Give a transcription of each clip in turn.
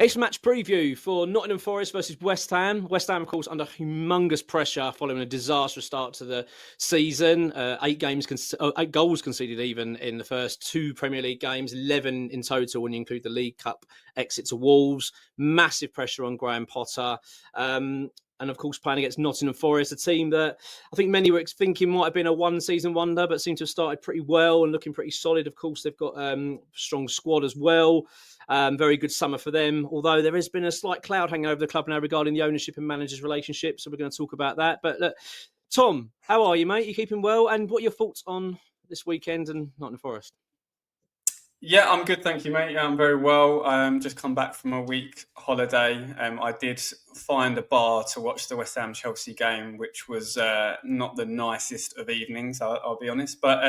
It's match preview for Nottingham Forest versus West Ham. West Ham, of course, under humongous pressure following a disastrous start to the season. 8 goals conceded even in the first 2 Premier League games, 11 in total when you include the League Cup exit to Wolves. Massive pressure on Graham Potter. And of course, playing against Nottingham Forest, a team that I think many were thinking might have been a one-season wonder, but seem to have started pretty well and looking pretty solid. Of course, they've got a strong squad as well. Very good summer for them, although there has been a slight cloud hanging over the club now regarding the ownership and managers' relationship. So we're going to talk about that. But look, Tom, how are you, mate? You keeping well? And what are your thoughts on this weekend and Nottingham Forest? Yeah, I'm good, thank you, mate. Yeah, I'm very well. Just come back from a week holiday. I did find a bar to watch the West Ham Chelsea game, which was not the nicest of evenings, I'll be honest. But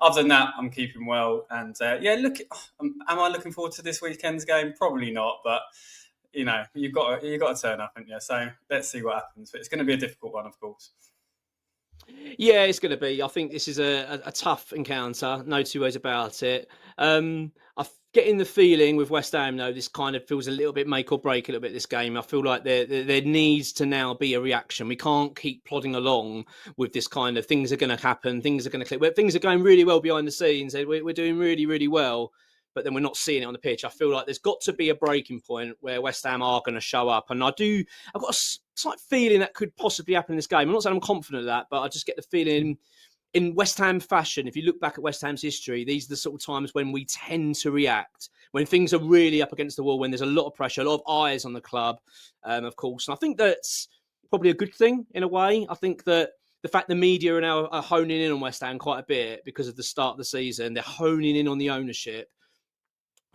other than that, I'm keeping well. And look, am I looking forward to this weekend's game? Probably not, but you know, you've got to turn up, haven't you? So let's see what happens. But it's going to be a difficult one, of course. Yeah, it's going to be. I think this is a tough encounter. No two ways about it. I'm getting the feeling with West Ham, though, this kind of feels a little bit make or break a little bit this game. I feel like there needs to now be a reaction. We can't keep plodding along with this kind of things are going to happen, things are going to click. Where things are going really well behind the scenes. We're doing really, really well, but then we're not seeing it on the pitch. I feel like there's got to be a breaking point where West Ham are going to show up. And I've got a slight feeling that could possibly happen in this game. I'm not saying I'm confident of that, but I just get the feeling in West Ham fashion, if you look back at West Ham's history, these are the sort of times when we tend to react, when things are really up against the wall, when there's a lot of pressure, a lot of eyes on the club, of course. And I think that's probably a good thing in a way. I think that the fact the media are now honing in on West Ham quite a bit because of the start of the season, they're honing in on the ownership.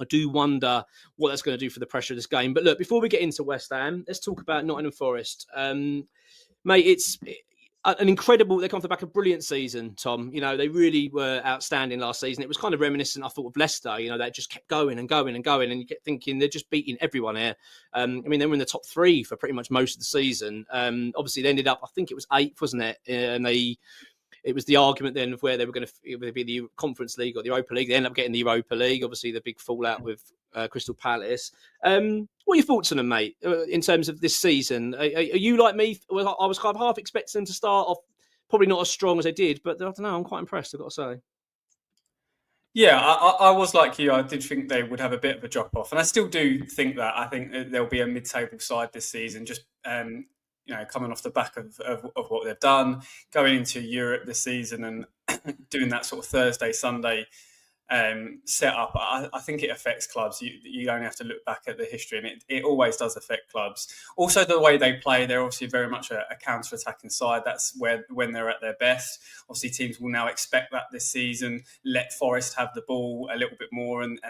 I do wonder what that's going to do for the pressure of this game. But look, before we get into West Ham, let's talk about Nottingham Forest. Mate, it's an incredible, they come off the back of a brilliant season, Tom. You know, they really were outstanding last season. It was kind of reminiscent, I thought, of Leicester. You know, they just kept going and going and going. And you get thinking they're just beating everyone here. I mean, they were in the top 3 for pretty much most of the season. Obviously, they ended up, I think it was 8th, wasn't it? And it was the argument then of where they were going to be the Conference League or the Europa League. They ended up getting the Europa League. Obviously, the big fallout with Crystal Palace. What are your thoughts on them, mate, in terms of this season? Are you like me? I was kind of half expecting them to start off probably not as strong as they did, but I don't know. I'm quite impressed, I've got to say. Yeah, I was like you. I did think they would have a bit of a drop off, and I still do think that. I think there'll be a mid-table side this season, just coming off the back of what they've done, going into Europe this season and doing that sort of Thursday, Sunday set up. I think it affects clubs. You only have to look back at the history, and it always does affect clubs. Also, the way they play, they're obviously very much a counter-attacking side. That's when they're at their best. Obviously, teams will now expect that this season. Let Forest have the ball a little bit more, and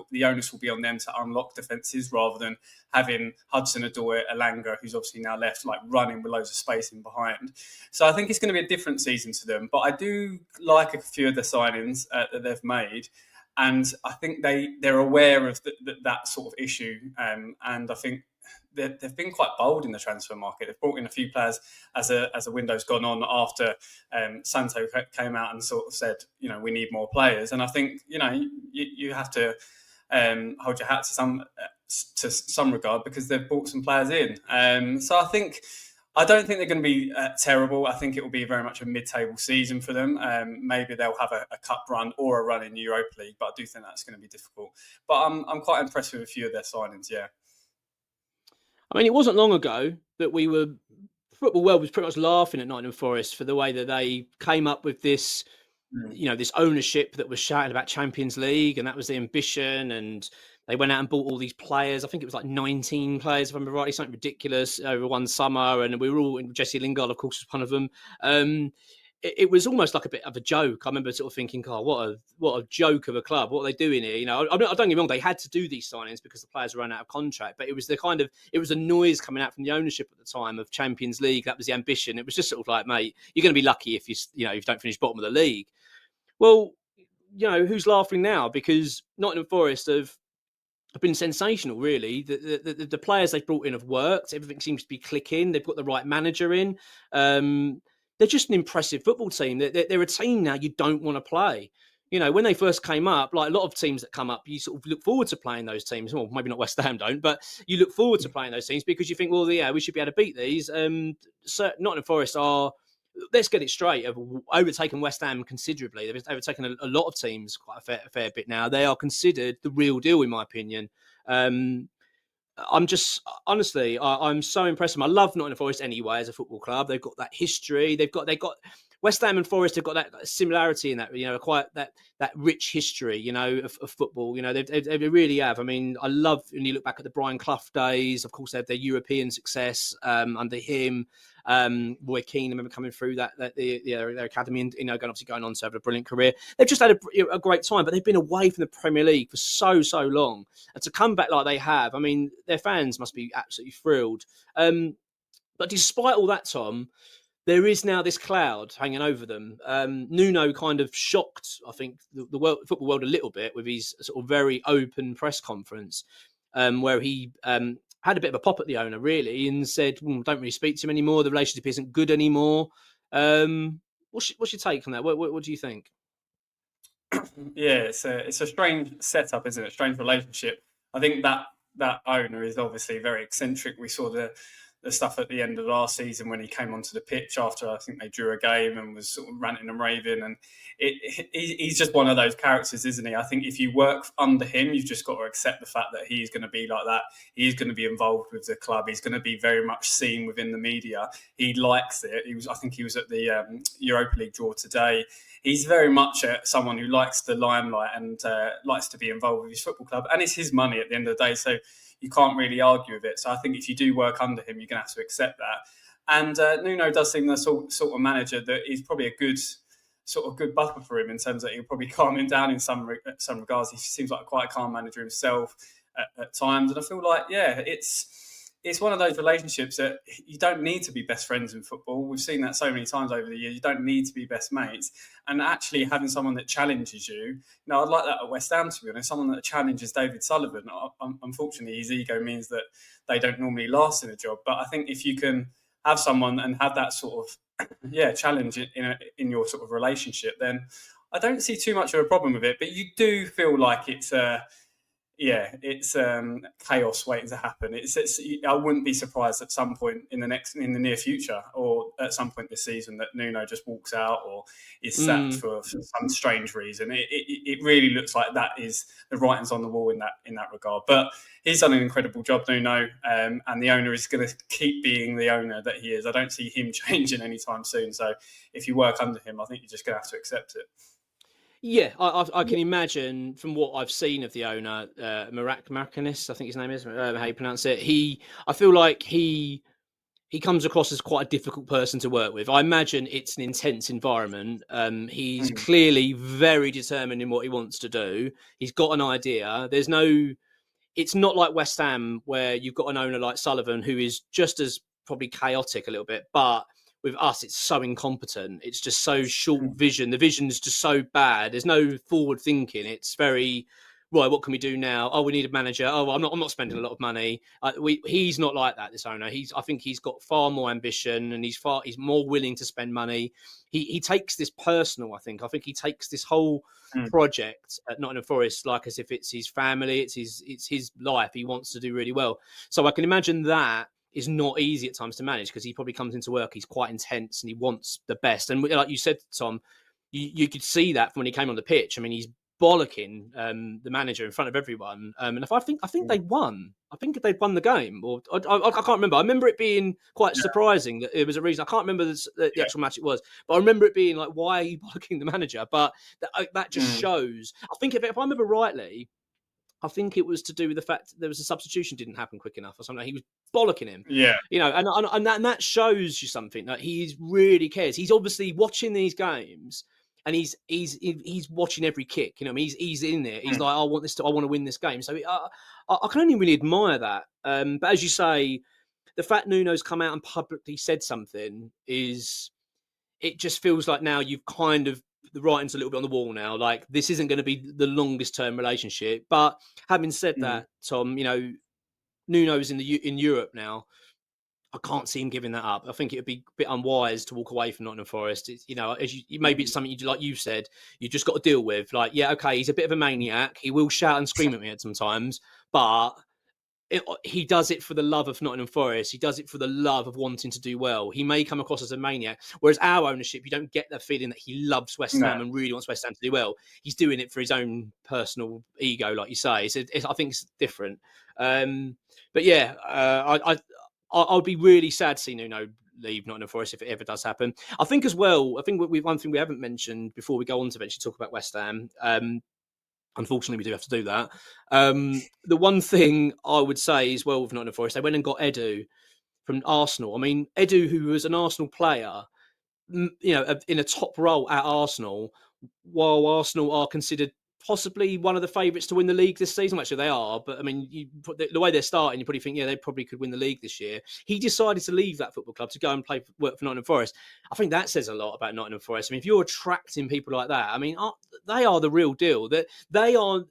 the onus will be on them to unlock defences rather than having Hudson-Odoi, Elanga, who's obviously now left, like running with loads of space in behind. So I think it's going to be a different season to them. But I do like a few of the signings that they've made, and I think they're aware of that sort of issue. And I think they've been quite bold in the transfer market. They've brought in a few players as a window's gone on after Santo came out and sort of said, we need more players. And I think you have to hold your hat to some regard because they've brought some players in. So I don't think they're going to be terrible. I think it will be very much a mid-table season for them. Maybe they'll have a cup run or a run in the Europa League, but I do think that's going to be difficult. But I'm quite impressed with a few of their signings, yeah. I mean, it wasn't long ago that football world was pretty much laughing at Nottingham Forest for the way that they came up with this, this ownership that was shouting about Champions League, and that was the ambition. And they went out and bought all these players. I think it was like 19 players, if I remember rightly, something ridiculous over one summer. And we were all, Jesse Lingard, of course, was one of them. It was almost like a bit of a joke. I remember sort of thinking, what a joke of a club. What are they doing here? I don't get me wrong. They had to do these signings because the players ran out of contract. But it was it was a noise coming out from the ownership at the time of Champions League. That was the ambition. It was just sort of like, mate, you're going to be lucky if if you don't finish bottom of the league. Well, who's laughing now? Because Nottingham Forest have been sensational, really. The players they've brought in have worked. Everything seems to be clicking. They've got the right manager in. They're just an impressive football team. They're a team now you don't want to play. You know, when they first came up, like a lot of teams that come up, you sort of look forward to playing those teams. Well, maybe not West Ham don't, but you look forward to playing those teams because you think, well, yeah, we should be able to beat these. So Nottingham Forest are, let's get it straight, have overtaken West Ham considerably. They've overtaken a lot of teams quite a fair bit now. They are considered the real deal, in my opinion. I'm just honestly, I'm so impressed. I love Nottingham Forest anyway as a football club. They've got that history. They've got West Ham and Forest have got that similarity in that, you know, quite that rich history, you know, of football. You know, they really have. I mean, I love when you look back at the Brian Clough days. Of course, they had their European success under him. Roy Keane, I remember coming through their academy and, you know, going on to have a brilliant career. They've just had a great time, but they've been away from the Premier League for so long. And to come back like they have, I mean, their fans must be absolutely thrilled. But despite all that, Tom, there is now this cloud hanging over them. Nuno kind of shocked, I think, the football world a little bit with his sort of very open press conference, where he had a bit of a pop at the owner, really, and said, don't really speak to him anymore. The relationship isn't good anymore. What's your take on that? What do you think? Yeah, it's a strange setup, isn't it? Strange relationship. I think that owner is obviously very eccentric. We saw the stuff at the end of last season when he came onto the pitch after I think they drew a game and was sort of ranting and raving. And he's just one of those characters, isn't he? I think if you work under him, you've just got to accept the fact that he's going to be like that. He's going to be involved with the club. He's going to be very much seen within the media. He likes it. I think he was at the Europa League draw today. He's very much someone who likes the limelight and likes to be involved with his football club. And it's his money at the end of the day. So you can't really argue with it. So I think if you do work under him, you're going to have to accept that. And Nuno does seem the sort of manager that is probably a good buffer for him in terms that he'll probably calm him down in some regards. He seems like quite a calm manager himself at times. And I feel like, yeah, it's one of those relationships that you don't need to be best friends in football. We've seen that so many times over the years. You don't need to be best mates. And actually having someone that challenges you, I'd like that at West Ham, to be honest, someone that challenges David Sullivan. Unfortunately, his ego means that they don't normally last in a job. But I think if you can have someone and have that sort of challenge in your sort of relationship, then I don't see too much of a problem with it. But you do feel like it's chaos waiting to happen. I wouldn't be surprised at some point in the near future, or at some point this season, that Nuno just walks out or is sacked for some strange reason. It really looks like that is the writings on the wall in that regard. But he's done an incredible job, Nuno, and the owner is going to keep being the owner that he is. I don't see him changing anytime soon. So if you work under him, I think you're just going to have to accept it. Yeah, I can imagine from what I've seen of the owner, Maracanis, I think his name is, how you pronounce it. I feel like he comes across as quite a difficult person to work with. I imagine it's an intense environment. He's clearly very determined in what he wants to do. He's got an idea. It's not like West Ham where you've got an owner like Sullivan who is just as probably chaotic a little bit, but with us, it's so incompetent. It's just so short vision. The vision is just so bad. There's no forward thinking. It's very, right, what can we do now? Oh, we need a manager. Oh, well, I'm not spending a lot of money. He's not like that, this owner. I think he's got far more ambition and he's more willing to spend money. He takes this personal, I think. I think he takes this whole project at Nottingham Forest like as if it's his family, it's his life. He wants to do really well. So I can imagine that is not easy at times to manage because he probably comes into work, he's quite intense and he wants the best. And like you said, Tom, you could see that from when he came on the pitch. I mean, he's bollocking the manager in front of everyone. And I think they won. I think they'd won the game. Or I can't remember. I remember it being quite surprising that it was a reason. I can't remember the actual match it was, but I remember it being like, why are you bollocking the manager? But that just shows. I think if I remember rightly, I think it was to do with the fact that there was a substitution didn't happen quick enough or something. He was bollocking him. Yeah. You know, and that shows you something, that he really cares. He's obviously watching these games and he's watching every kick. You know, I mean, he's in there. He's like, I want to win this game. So I can only really admire that. But as you say, the fact Nuno's come out and publicly said something it just feels like now you've kind of, the writing's a little bit on the wall now. Like, this isn't going to be the longest term relationship. But having said that, Tom, you know, Nuno's in Europe now. I can't see him giving that up. I think it would be a bit unwise to walk away from Nottingham Forest. It's, as maybe it's something like you said, you just got to deal with. Like, yeah, okay, he's a bit of a maniac. He will shout and scream at me at sometimes, but he does it for the love of Nottingham Forest. He does it for the love of wanting to do well. He may come across as a maniac, whereas our ownership, you don't get the feeling that he loves West Ham and really wants West Ham to do well. He's doing it for his own personal ego, like you say. So I think it's different. But yeah, I'll be really sad to see Nuno leave Nottingham Forest if it ever does happen. I think as well, one thing we haven't mentioned before we go on to eventually talk about West Ham. Unfortunately, we do have to do that. The one thing I would say as well with Nottingham Forest, they went and got Edu from Arsenal. I mean, Edu, who was an Arsenal player, in a top role at Arsenal, while Arsenal are considered possibly one of the favourites to win the league this season. Actually, they are. But I mean, you put the way they're starting, you probably think, yeah, they probably could win the league this year. He decided to leave that football club to go and work for Nottingham Forest. I think that says a lot about Nottingham Forest. I mean, if you're attracting people like that, I mean, they are the real deal. That they are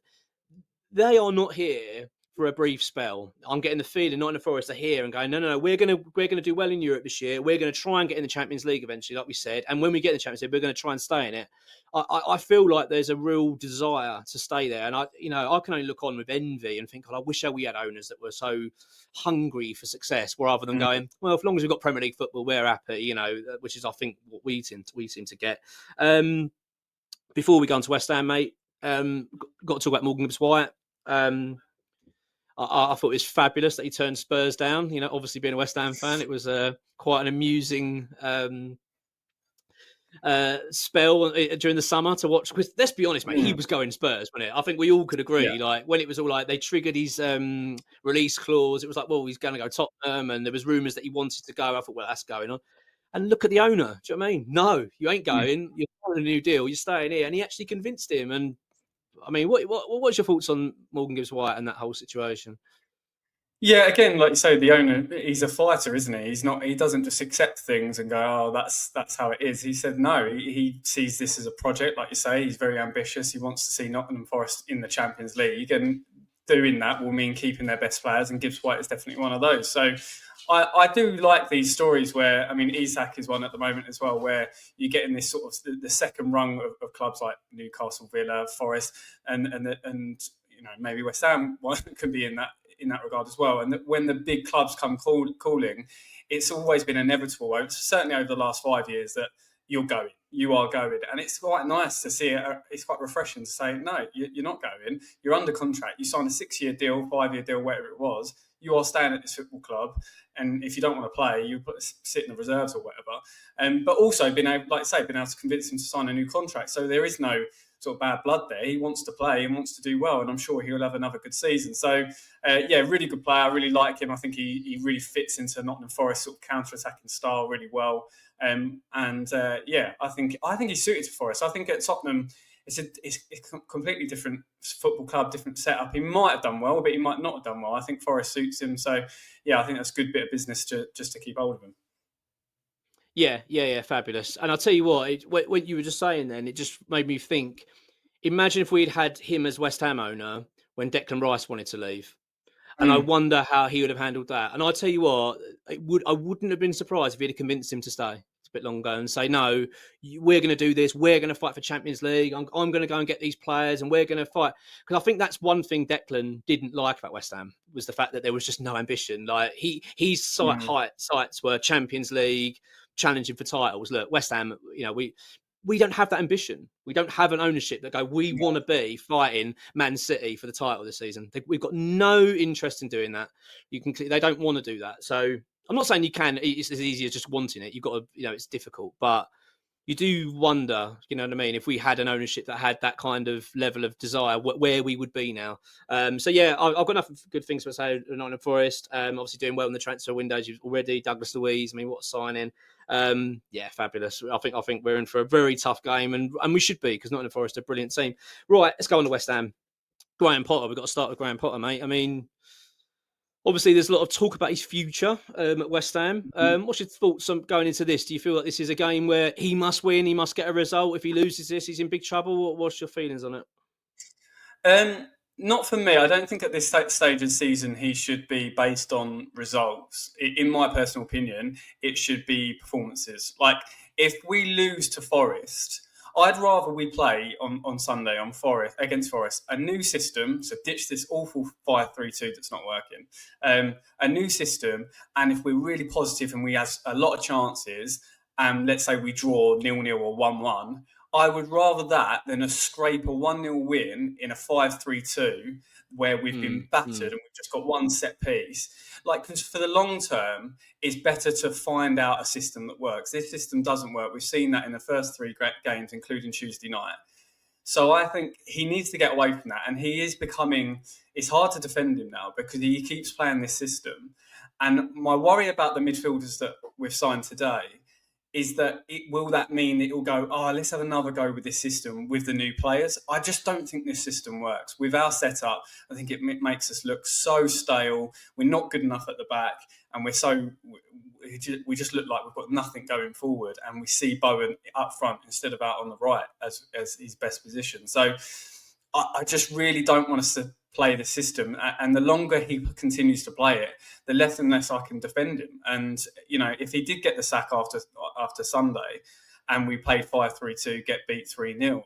not here for a brief spell. I'm getting the feeling Nottingham Forest are here and going, no, we're gonna do well in Europe this year. We're gonna try and get in the Champions League eventually, like we said. And when we get in the Champions League, we're gonna try and stay in it. I feel like there's a real desire to stay there, and I can only look on with envy and think, I wish we had owners that were so hungry for success, rather than going, well, as long as we've got Premier League football, we're happy. Which is I think what we seem to get. Before we go on to West Ham, mate, got to talk about Morgan Gibbs-White. I thought it was fabulous that he turned Spurs down. Obviously being a West Ham fan, it was quite an amusing spell during the summer to watch. Because let's be honest, mate, he was going Spurs, wasn't it? I think we all could agree. Yeah. Like when it was all like they triggered his release clause, it was like, well, he's going to go Tottenham, and there was rumours that he wanted to go. I thought, well, that's going on. And look at the owner. Do you know what I mean? No, you ain't going. You're on a new deal. You're staying here, and he actually convinced him. And I mean, what's your thoughts on Morgan Gibbs-White and that whole situation? Yeah, again, like you say, the owner, he's a fighter, isn't he? He doesn't just accept things and go, oh, that's how it is. He said no. He sees this as a project, like you say. He's very ambitious. He wants to see Nottingham Forest in the Champions League, and doing that will mean keeping their best players, and Gibbs-White is definitely one of those. So I do like these stories where, I mean, Isak is one at the moment as well, where you get in this sort of the second rung of clubs like Newcastle, Villa, Forest, and maybe West Ham could be in that regard as well. And when the big clubs come calling, it's always been inevitable, certainly over the last 5 years, that you are going. And it's quite nice to see it. It's quite refreshing to say, no, you're not going. You're under contract. You signed a 6-year deal, 5-year deal, whatever it was. You are staying at this football club. And if you don't want to play, you sit in the reserves or whatever. But also been able to convince him to sign a new contract. So there is no sort of bad blood there. He wants to play and wants to do well, and I'm sure he'll have another good season. So, really good player. I really like him. I think he really fits into Nottingham Forest sort of counter-attacking style really well. I think he's suited to Forest. I think at Tottenham, it's a completely different football club, different setup. He might have done well, but he might not have done well. I think Forest suits him. So, yeah, I think that's a good bit of business just to keep hold of him. Yeah, fabulous. And I'll tell you what, what you were just saying then, it just made me think, imagine if we'd had him as West Ham owner when Declan Rice wanted to leave. And I wonder how he would have handled that. And I'll tell you what, I wouldn't have been surprised if he'd have convinced him to stay a bit longer and say, no, we're going to do this. We're going to fight for Champions League. I'm going to go and get these players, and we're going to fight. Because I think that's one thing Declan didn't like about West Ham, was the fact that there was just no ambition. Like his sights were Champions League, challenging for titles. Look, West Ham, we don't have that ambition. We don't have an ownership that go, we want to be fighting Man City for the title this season. We've got no interest in doing that. They don't want to do that. So I'm not saying you can. It's as easy as just wanting it. You've got to, it's difficult, but you do wonder, you know what I mean, if we had an ownership that had that kind of level of desire, where we would be now. So yeah, I've got enough good things to say. Nottingham Forest, obviously doing well in the transfer windows already. Douglas Luiz, I mean, what a signing. Yeah, fabulous. I think we're in for a very tough game, and we should be, because Nottingham Forest are a brilliant team. Right, let's go on to West Ham. Graham Potter, we've got to start with Graham Potter, mate. I mean, obviously there's a lot of talk about his future at West Ham. What's your thoughts on going into this? Do you feel like this is a game where he must win, he must get a result? If he loses this, he's in big trouble? What's your feelings on it? Not for me. I don't think at this stage of the season he should be based on results. In my personal opinion, it should be performances. Like, if we lose to Forest, I'd rather we play on Sunday on Forest against Forest a new system. So ditch this awful 5-3-2 that's not working. A new system, and if we're really positive and we have a lot of chances, and let's say we draw 0-0 or 1-1. I would rather that than a scrape a 1-0 win in a 5-3-2 where we've been battered and we've just got one set piece. Like, because for the long term, it's better to find out a system that works. This system doesn't work. We've seen that in the first 3 games, including Tuesday night. So I think he needs to get away from that. And he is becoming, it's hard to defend him now because he keeps playing this system. And my worry about the midfielders that we've signed today is that will that mean it will go, oh, let's have another go with this system with the new players? I just don't think this system works. With our setup, I think it makes us look so stale. We're not good enough at the back, and we just look like we've got nothing going forward, and we see Bowen up front instead of out on the right as his best position. So I just really don't want us to play the system, and the longer he continues to play it, the less and less I can defend him. And if he did get the sack after Sunday, and we played 5-3-2, get beat 3-0,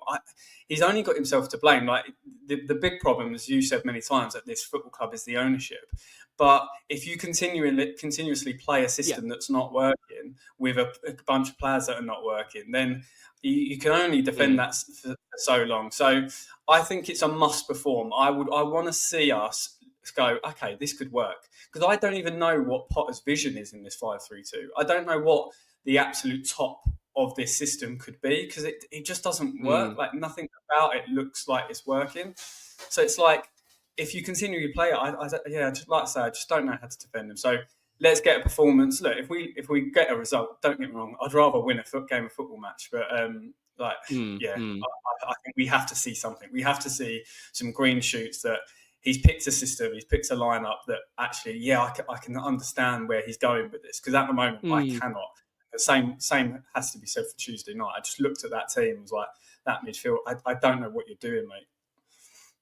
he's only got himself to blame. Like, the big problem, as you said many times, at this football club is the ownership. But if you continuously play a system that's not working with a bunch of players that are not working, then you can only defend that for so long. So I think it's a must perform. I want to see us go, okay, this could work. Because I don't even know what Potter's vision is in this 5-3-2. I don't know what the absolute top of this system could be, because it just doesn't work. Like, nothing about it looks like it's working. So it's like, if you continually play it, just like I say, I just don't know how to defend them. So let's get a performance. Look, if we get a result, don't get me wrong, I'd rather win a game of football match. But I think we have to see something. We have to see some green shoots that he's picked a system, he's picked a lineup that actually, I can understand where he's going with this. Because at the moment, I cannot. The same has to be said for Tuesday night. I just looked at that team and was like, that midfield, I don't know what you're doing, mate.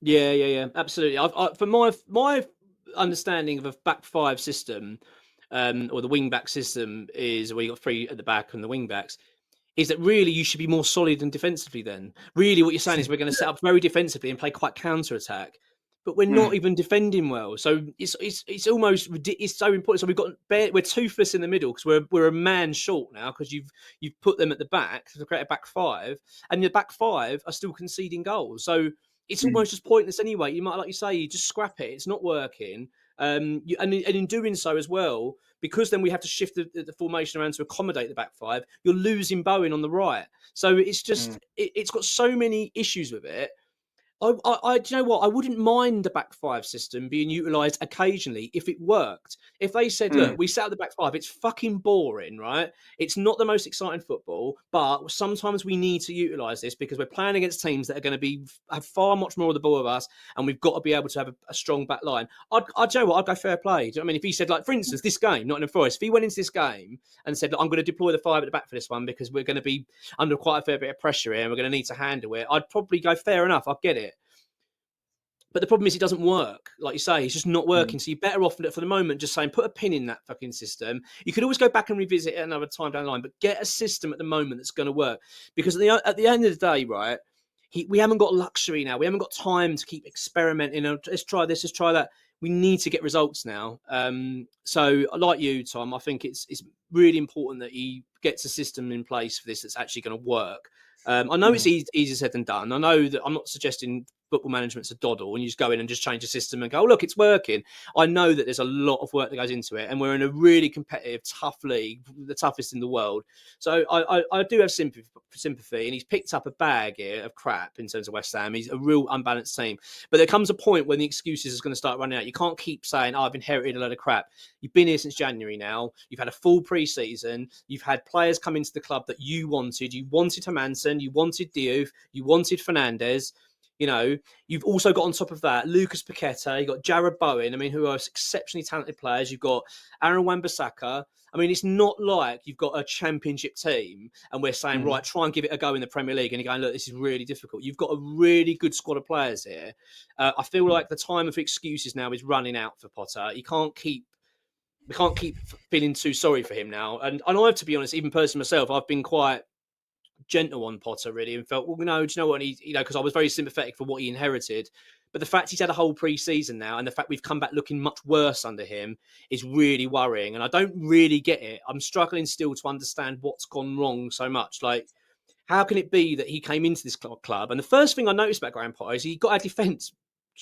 Yeah, absolutely. For my understanding of a back 5 system, or the wing back system, is where you got 3 at the back and the wing backs, is that really you should be more solid and defensively. Then really what you're saying is we're going to set up very defensively and play quite counter attack, but we're not even defending well. So it's almost ridiculous. It's so important. So we're toothless in the middle because we're a man short now, because you've put them at the back to create a back 5, and the back 5 are still conceding goals. So it's almost just pointless anyway. You might, like you say, you just scrap it. It's not working. And in doing so as well, because then we have to shift the formation around to accommodate the back 5, you're losing Bowen on the right. So it's just, it's got so many issues with it. Do you know what? I wouldn't mind the back 5 system being utilised occasionally if it worked. If they said, look, we set up the back 5, it's fucking boring, right? It's not the most exciting football, but sometimes we need to utilise this because we're playing against teams that are going to have far much more of the ball of us, and we've got to be able to have a strong back line. Do you know what? I'd go fair play. Do you know what I mean? If he said, like, for instance, this game, Nottingham Forest, if he went into this game and said, look, I'm going to deploy the 5 at the back for this one because we're going to be under quite a fair bit of pressure here and we're going to need to handle it, I'd probably go, fair enough, I get it. But the problem is it doesn't work. Like you say, it's just not working. So you're better off for the moment just saying, put a pin in that fucking system. You could always go back and revisit it another time down the line, but get a system at the moment that's going to work. Because at the end of the day, right, we haven't got luxury now. We haven't got time to keep experimenting. Let's try this, let's try that. We need to get results now. So like you, Tom, I think it's really important that he gets a system in place for this that's actually going to work. I know it's easier said than done. I know that I'm not suggesting football management's a doddle and you just go in and just change the system and go, oh, look, it's working. I know that there's a lot of work that goes into it, and we're in a really competitive, tough league, the toughest in the world. So I do have sympathy, and he's picked up a bag here of crap in terms of West Ham. He's a real unbalanced team. But there comes a point when the excuses is going to start running out. You can't keep saying, oh, I've inherited a load of crap. You've been here since January now. You've had a full pre-season. You've had players come into the club that you wanted. You wanted Hermansen. You wanted Diouf. You wanted Fernandes. You know, you've also got on top of that Lucas Paqueta, you've got JARROD Bowen, I mean, who are exceptionally talented players. You've got Aaron Wan-Bissaka. I mean, it's not like you've got a championship team and we're saying, right, try and give it a go in the Premier League. And you're going, look, this is really difficult. You've got a really good squad of players here. I feel like the time of excuses now is running out for Potter. We can't keep feeling too sorry for him now. And I have to be honest, even personally myself, I've been quite gentle on Potter really and felt, well, no, do you know what? Because I was very sympathetic for what he inherited. But the fact he's had a whole pre-season now and the fact we've come back looking much worse under him is really worrying. And I don't really get it. I'm struggling still to understand what's gone wrong so much. Like, how can it be that he came into this club? And the first thing I noticed about Graham Potter is he got our defence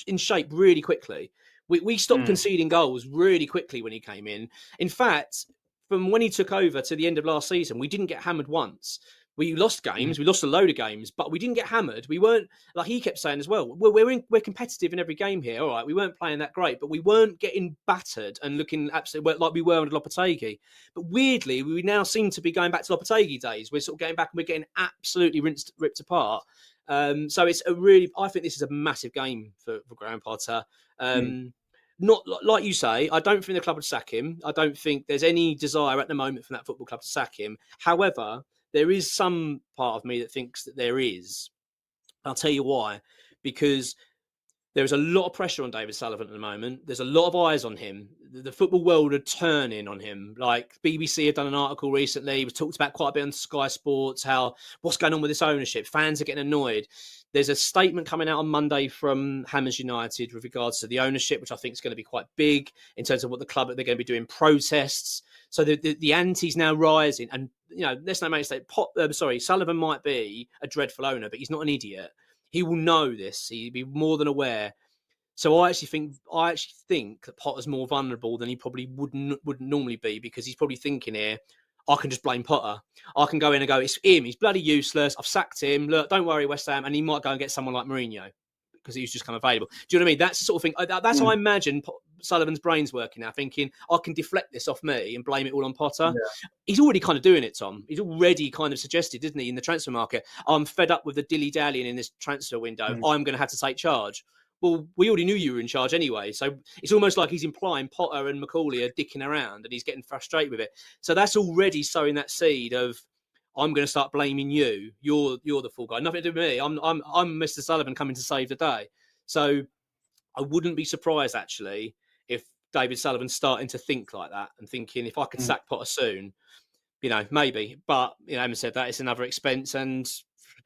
in shape really quickly. We stopped conceding goals really quickly when he came in. In fact, from when he took over to the end of last season, we didn't get hammered once. We lost games, we lost a load of games, but we didn't get hammered. We weren't, like he kept saying as well, we're competitive in every game here. All right, we weren't playing that great, but we weren't getting battered and looking absolutely like we were under Lopetegui. But weirdly, we now seem to be going back to Lopetegui days. We're sort of getting back and we're getting absolutely ripped apart. So it's I think this is a massive game for Graham Potter. Not like you say, I don't think the club would sack him. I don't think there's any desire at the moment from that football club to sack him. However, there is some part of me that thinks that there is. I'll tell you why. Because there is a lot of pressure on David Sullivan at the moment. There's a lot of eyes on him. The football world are turning on him. Like BBC have done an article recently. It was talked about quite a bit on Sky Sports, how what's going on with this ownership. Fans are getting annoyed. There's a statement coming out on Monday from Hammers United with regards to the ownership, which I think is going to be quite big in terms of what the club they're going to be doing protests. So the anti's now rising, and let's not make a mistake. Sullivan might be a dreadful owner, but he's not an idiot. He will know this. He'd be more than aware. So I actually think that Potter's more vulnerable than he probably wouldn't normally be, because he's probably thinking here, I can just blame Potter. I can go in and go, it's him. He's bloody useless. I've sacked him. Look, don't worry, West Ham. And he might go and get someone like Mourinho because he's just come available. Do you know what I mean? That's the sort of thing. That's how I imagine Sullivan's brain's working now, thinking, I can deflect this off me and blame it all on Potter. Yeah. He's already kind of doing it, Tom. He's already kind of suggested, didn't he, in the transfer market, I'm fed up with the dilly-dallying in this transfer window. I'm going to have to take charge. Well, we already knew you were in charge anyway. So it's almost like he's implying Potter and McCauley are dicking around and he's getting frustrated with it. So that's already sowing that seed of, I'm going to start blaming you. You're the fool guy. Nothing to do with me. I'm Mr. Sullivan coming to save the day. So I wouldn't be surprised, actually, if David Sullivan's starting to think like that and thinking, if I could sack Potter soon, maybe. But, having said that, it's another expense and,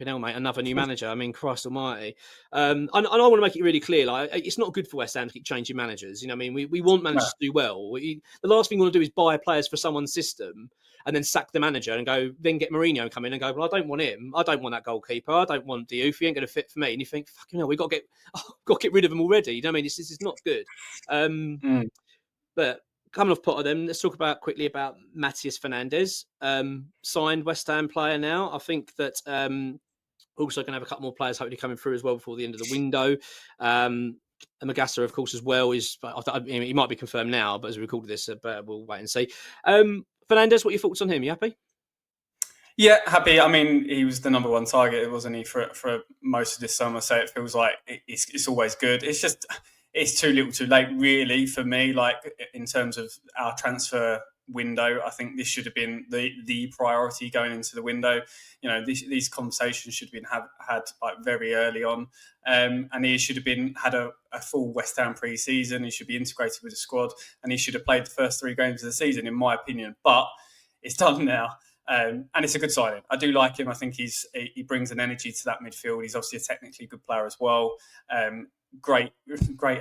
mate, another new manager. I mean, Christ almighty. And I want to make it really clear, like, it's not good for West Ham to keep changing managers. We want managers to do well. The last thing we want to do is buy players for someone's system and then sack the manager and then get Mourinho and come in and go, well, I don't want him. I don't want that goalkeeper. I don't want Diouf. He ain't going to fit for me. And you think, fucking hell, we've got to get rid of him already. You know what I mean? This is not good. But coming off Potter, then let's talk quickly about Mateus Fernandes, signed West Ham player now. I think that also going to have a couple more players hopefully coming through as well before the end of the window. And Magassa, of course, as well, he might be confirmed now, but as we record this, we'll wait and see. Fernandes, what are your thoughts on him? You happy? Yeah, happy. I mean, he was the number one target, wasn't he, for most of this summer? So it feels like it's always good. It's just, it's too little too late, really, for me. Like, in terms of our transfer window, I think this should have been the priority going into the window. These conversations should have been had like very early on, and he should have had a full West Ham pre-season. He should be integrated with the squad, and he should have played the first 3 games of the season, in my opinion. But it's done now. And it's a good signing. I do like him. I think he brings an energy to that midfield. He's obviously a technically good player as well. Great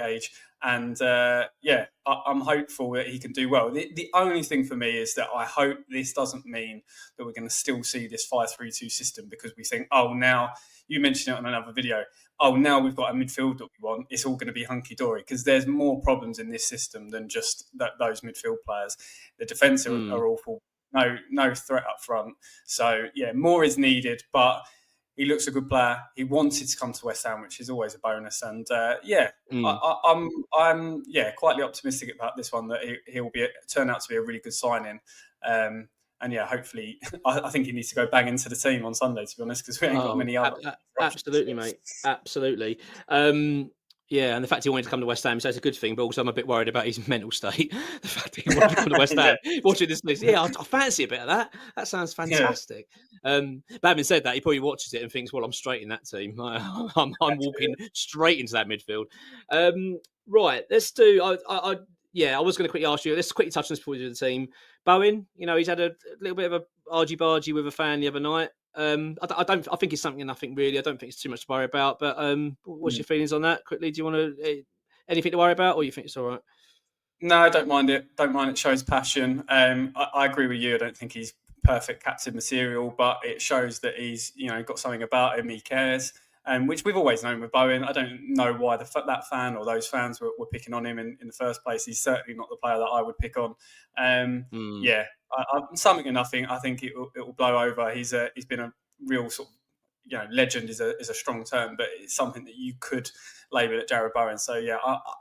age. And I'm hopeful that he can do well. The only thing for me is that I hope this doesn't mean that we're going to still see this 5-3-2 system, because we think, now, you mentioned it on another video, now we've got a midfield that we want, it's all going to be hunky-dory, because there's more problems in this system than just those midfield players. The defence are awful. No threat up front. So, more is needed, but he looks a good player. He wanted to come to West Ham, which is always a bonus. And, I'm quietly optimistic about this one, that he'll turn out to be a really good signing. And yeah, hopefully, I think he needs to go bang into the team on Sunday, to be honest, because we ain't got many other options. Absolutely, mate. Absolutely. Yeah, and the fact he wanted to come to West Ham, so it's a good thing. But also, I'm a bit worried about his mental state. The fact that he wanted to come to West Ham, watching this list, yeah, I fancy a bit of that. That sounds fantastic. But having said that, he probably watches it and thinks, "Well, I'm straight in that team. I'm walking straight into that midfield." Right, let's do. I was going to quickly ask you. Let's quickly touch on this before we do the team. Bowen, he's had a little bit of a argy-bargy with a fan the other night. I think it's something nothing really. I don't think it's too much to worry about. But what's your feelings on that? Quickly, do you want to anything to worry about, or you think it's all right? No, I don't mind it. Don't mind it. Shows passion. I agree with you. I don't think he's perfect captain material, but it shows that he's got something about him. He cares, which we've always known with Bowen. I don't know why that fan or those fans were picking on him in the first place. He's certainly not the player that I would pick on. Yeah, something or nothing. I think it will blow over. He's been a real sort of legend is a strong term, but it's something that you could label at JARROD Bowen. So yeah,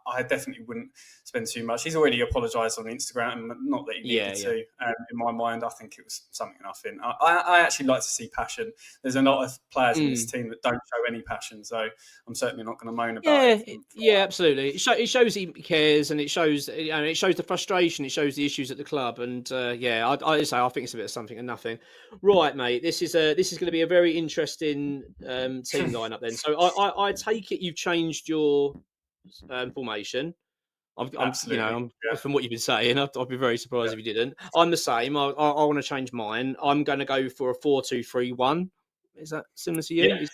I definitely wouldn't spend too much. He's already apologised on Instagram, not that he needed to. In my mind, I think it was something nothing. I actually like to see passion. There's a lot of players in this team that don't show any passion, so I'm certainly not going to moan about it. Yeah, absolutely. It shows he cares, and it shows it shows the frustration. It shows the issues at the club, and I think it's a bit of something and nothing. Right, mate. This is going to be a very interesting team lineup then. So I take it you've changed your formation. Absolutely. From what you've been saying, I'd be very surprised if you didn't. I'm the same. I want to change mine. I'm going to go for a 4-2-3-1. Is that similar to you? Yeah,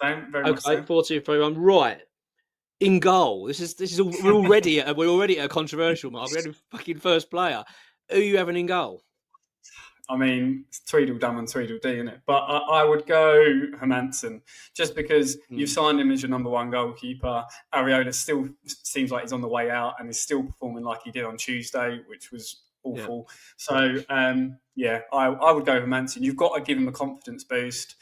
same, very much okay. 4-2-3-1. Right. In goal. This is we're already at a controversial mark. We're at a fucking first player. Who are you having in goal? I mean, it's Tweedledum and Tweedledee, isn't it? But I would go Hermansen, just because you've signed him as your number one goalkeeper. Areola still seems like he's on the way out and is still performing like he did on Tuesday, which was awful. So, I would go Hermansen. You've got to give him a confidence boost.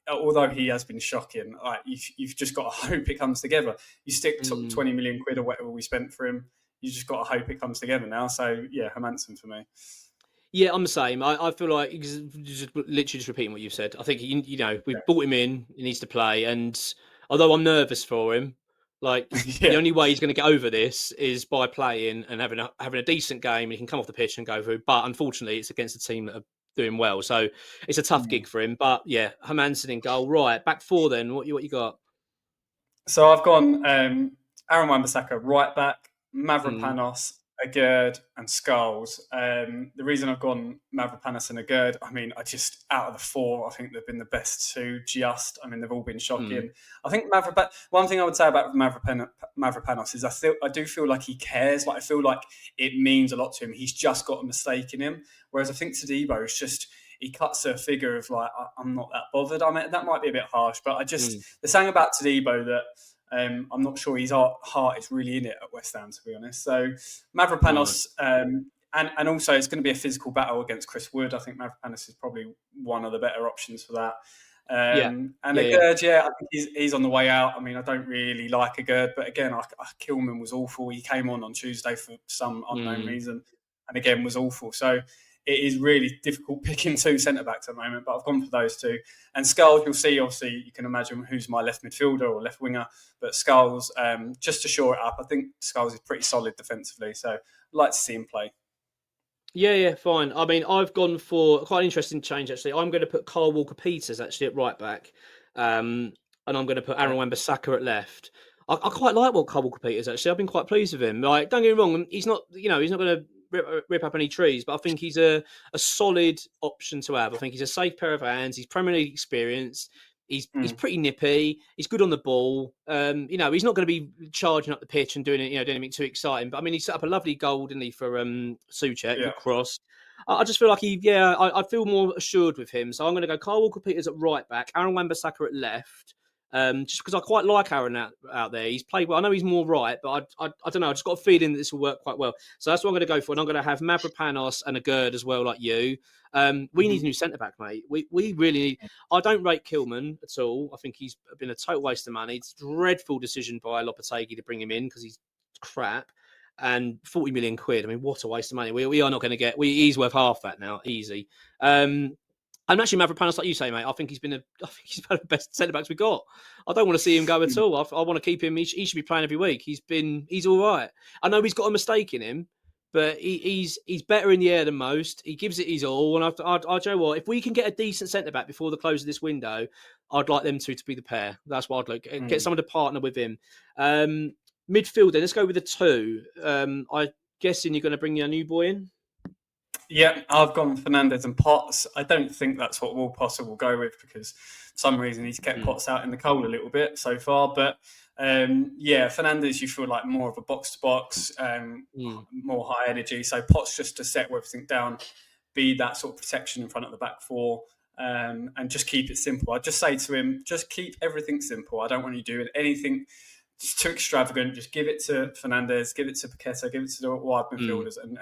Although he has been shocking, you've just got to hope it comes together. You stick 20 million quid or whatever we spent for him, you just got to hope it comes together now. So, yeah, Hermansen for me. Yeah, I'm the same. I feel like just repeating what you've said. I think we've brought him in. He needs to play, and although I'm nervous for him, the only way he's going to get over this is by playing and having a decent game. He can come off the pitch and go through. But unfortunately, it's against a team that are doing well, so it's a tough gig for him. But yeah, Hermansen in goal. Right, back four then. What you got? So I've gone Aaron Wan-Bissaka right back, Mavropanos, Agurd and Scholes. The reason I've gone Mavropanos and Agurd, out of the four, I think they've been the best two. They've all been shocking. I think one thing I would say about Mavropanos is I do feel like he cares. I feel like it means a lot to him. He's just got a mistake in him. Whereas I think Todibo is just, he cuts a figure of I'm not that bothered. That might be a bit harsh, but there's something about Todibo that I'm not sure his heart is really in it at West Ham, to be honest. So Mavropanos, and also it's going to be a physical battle against Chris Wood. I think Mavropanos is probably one of the better options for that. Agurd, I think he's on the way out. I don't really like Agurd, but again, Kilman was awful. He came on Tuesday for some unknown reason, and again was awful. So it is really difficult picking two centre-backs at the moment, but I've gone for those two. And Scholes, you'll see, obviously, you can imagine who's my left midfielder or left winger, but Scholes, just to shore it up, I think Scholes is pretty solid defensively, so I'd like to see him play. Yeah, fine. I've gone for quite an interesting change, actually. I'm going to put Kyle Walker-Peters, actually, at right back, and I'm going to put Aaron Wan-Bissaka at left. I quite like Kyle Walker-Peters, actually. I've been quite pleased with him. Don't get me wrong, he's not going to rip up any trees, but I think he's a solid option to have. I think he's a safe pair of hands. He's Premier League experienced. He's pretty nippy. He's good on the ball. He's not going to be charging up the pitch and doing anything too exciting. But he set up a lovely goal, didn't he, for Soucek, good cross. I just feel like I feel more assured with him. So I'm going to go Kyle Walker-Peters at right back, Aaron Wan-Bissaka at left. Just because I quite like Aaron out there. He's played well. I know he's more right, but I don't know. I just got a feeling that this will work quite well. So that's what I'm going to go for. And I'm going to have Mavropanos and Agurd as well, like you. We need a new centre-back, mate. We really need... I don't rate Kilman at all. I think he's been a total waste of money. It's a dreadful decision by Lopetegui to bring him in because he's crap. and 40 million quid. I mean, what a waste of money. We are not going to get. He's worth half that now, easy. I'm actually Mavropanos, like you say, mate. I think he's one of the best centre backs we got. I don't want to see him go at all. I want to keep him. He should be playing every week. He's all right. I know he's got a mistake in him, but he's better in the air than most. He gives it his all. And I you know what? If we can get a decent centre back before the close of this window, I'd like them two to be the pair. That's what I'd like. Get someone to partner with him. Midfielder. Let's go with the two. I'm guessing you're going to bring your new boy in. Yeah, I've gone Fernandes and Potts. I don't think that's what Will Potter will go with because for some reason he's kept Potts out in the cold a little bit so far. But Fernandes, you feel like more of a box-to-box, more high energy. So Potts just to set everything down, be that sort of protection in front of the back four, and just keep it simple. I'd just say to him, just keep everything simple. I don't want you doing anything just too extravagant. Just give it to Fernandes, give it to Paqueta, give it to the wide midfielders, and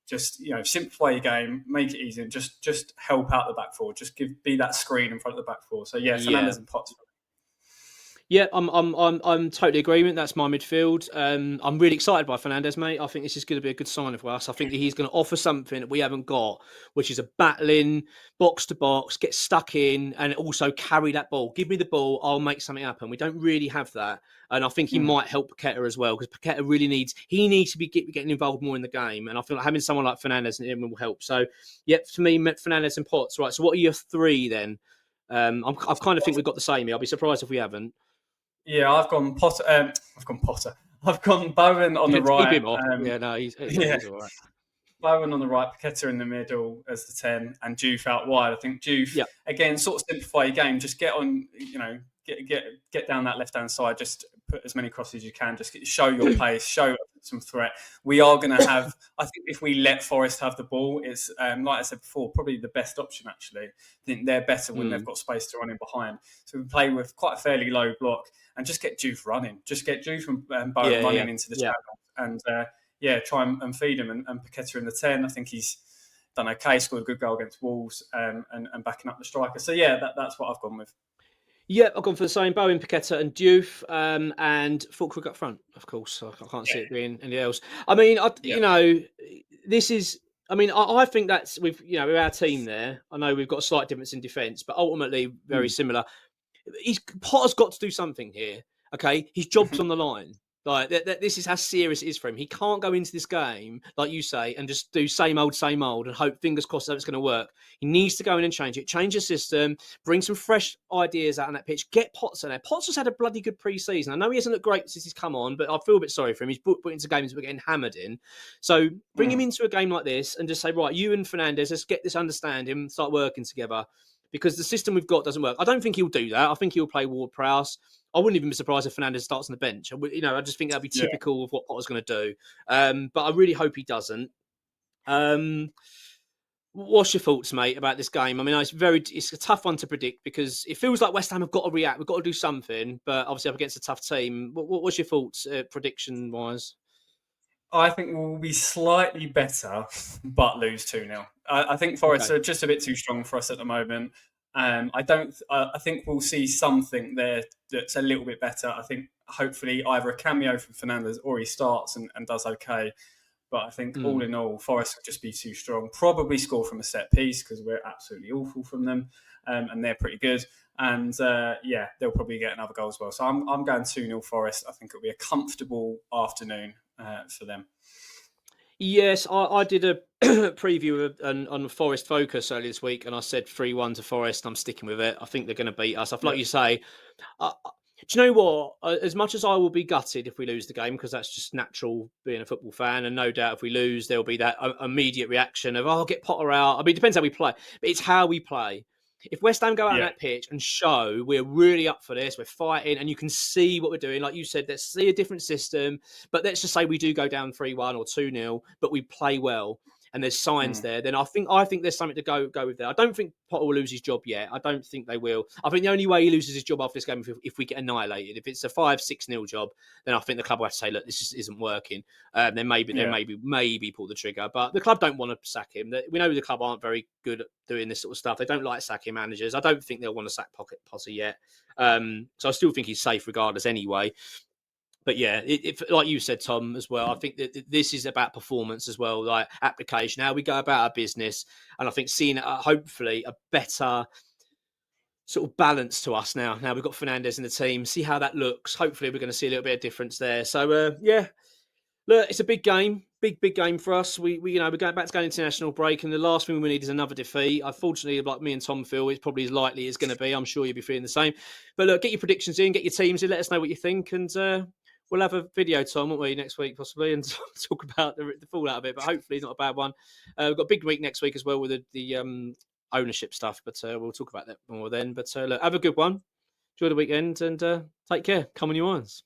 just simplify your game, make it easy, and just help out the back four. Just be that screen in front of the back four. So Fernandes and Potts. Yeah, I'm totally agreement. That's my midfield. I'm really excited by Fernandes, mate. I think this is going to be a good sign for us. I think that he's going to offer something that we haven't got, which is a battling box to box, get stuck in, and also carry that ball. Give me the ball, I'll make something happen. We don't really have that, and I think he might help Paqueta as well because Paqueta really needs to be getting involved more in the game, and I feel like having someone like Fernandes in him will help. So, for me, Fernandes and Potts. Right. So, what are your three then? I kind of think we've got the same here. I'll be surprised if we haven't. Yeah, I've gone Potter. I've gone Bowen on the right. Keep him off. He's all right. Bowen on the right, Paqueta in the middle as the 10, and Diouf out wide. I think Diouf, again, sort of simplify your game. Just get on, get down that left-hand side. Just put as many crosses as you can. Just show your pace, show some threat. We are going to have, I think if we let Forest have the ball, it's, like I said before, probably the best option, actually. I think they're better when they've got space to run in behind. So we play with quite a fairly low block and just get Diouf running. Just get Diouf and Bowen running into the channel. And, try and feed him. And Paqueta in the 10, I think he's done okay, scored a good goal against Wolves and backing up the striker. So, that's what I've gone with. Yeah, I've gone for the same. Bowen, Paqueta and Diouf and Fulkrug up front, of course. I can't see it being anything else. I mean, this is... I mean, I think that's with our team there. I know we've got a slight difference in defence, but ultimately very similar. Potter's got to do something here. Okay, his job's on the line. Like this is how serious it is for him. He can't go into this game, like you say, and just do same old, and hope, fingers crossed, that it's going to work. He needs to go in and change it, change the system, bring some fresh ideas out on that pitch, get Potts in there. Potts has had a bloody good pre-season. I know he hasn't looked great since he's come on, but I feel a bit sorry for him. He's put into games that we're getting hammered in. So bring him into a game like this and just say, right, you and Fernandes, let's get this understanding, start working together. Because the system we've got doesn't work. I don't think he'll do that. I think he'll play Ward-Prowse. I wouldn't even be surprised if Fernandes starts on the bench. I just think that'd be typical of what Potter's going to do. But I really hope he doesn't. What's your thoughts, mate, about this game? I mean, it's a tough one to predict because it feels like West Ham have got to react. We've got to do something, but obviously up against a tough team. What's your thoughts, prediction-wise? I think we'll be slightly better, but lose 2-0. I think Forest are just a bit too strong for us at the moment. I think we'll see something there that's a little bit better. I think hopefully either a cameo from Fernandes or he starts and does okay. But I think all in all, Forest will just be too strong. Probably score from a set piece because we're absolutely awful from them, and they're pretty good. And they'll probably get another goal as well. So I'm going 2-0 Forest. I think it'll be a comfortable afternoon for them. Yes, I did a preview on Forest Focus earlier this week, and I said 3-1 to Forest. I'm sticking with it. I think they're going to beat us. Like you say, do you know what? As much as I will be gutted if we lose the game, because that's just natural being a football fan, and no doubt if we lose, there'll be that immediate reaction of, I'll get Potter out. I mean, it depends how we play, but it's how we play. If West Ham go out on that pitch and show we're really up for this, we're fighting, and you can see what we're doing, like you said, let's see a different system, but let's just say we do go down 3-1 or 2-0, but we play well, and there's signs there, then I think there's something to go with there. I don't think Potter will lose his job yet. I don't think they will. I think the only way he loses his job after this game is if we get annihilated. If it's a 5-6-0 job, then I think the club will have to say, look, this just isn't working. Then maybe pull the trigger. But the club don't want to sack him. We know the club aren't very good at doing this sort of stuff. They don't like sacking managers. I don't think they'll want to sack Potter yet. So I still think he's safe regardless anyway. But yeah, like you said, Tom, as well, I think that this is about performance as well, like application, how we go about our business. And I think seeing hopefully a better sort of balance to us now. Now we've got Fernandes in the team, see how that looks. Hopefully we're going to see a little bit of difference there. So yeah, look, it's a big game, big game for us. We we're going back to going international break, and the last thing we need is another defeat. Unfortunately, like me and Tom feel, it's probably as likely as going to be. I'm sure you'll be feeling the same. But look, get your predictions in, get your teams in, let us know what you think, and we'll have a video, Tom, won't we, next week possibly, and talk about the fallout of it. But hopefully, not a bad one. We've got a big week next week as well with the ownership stuff, but we'll talk about that more then. But look, have a good one. Enjoy the weekend and take care. Come on, you irons.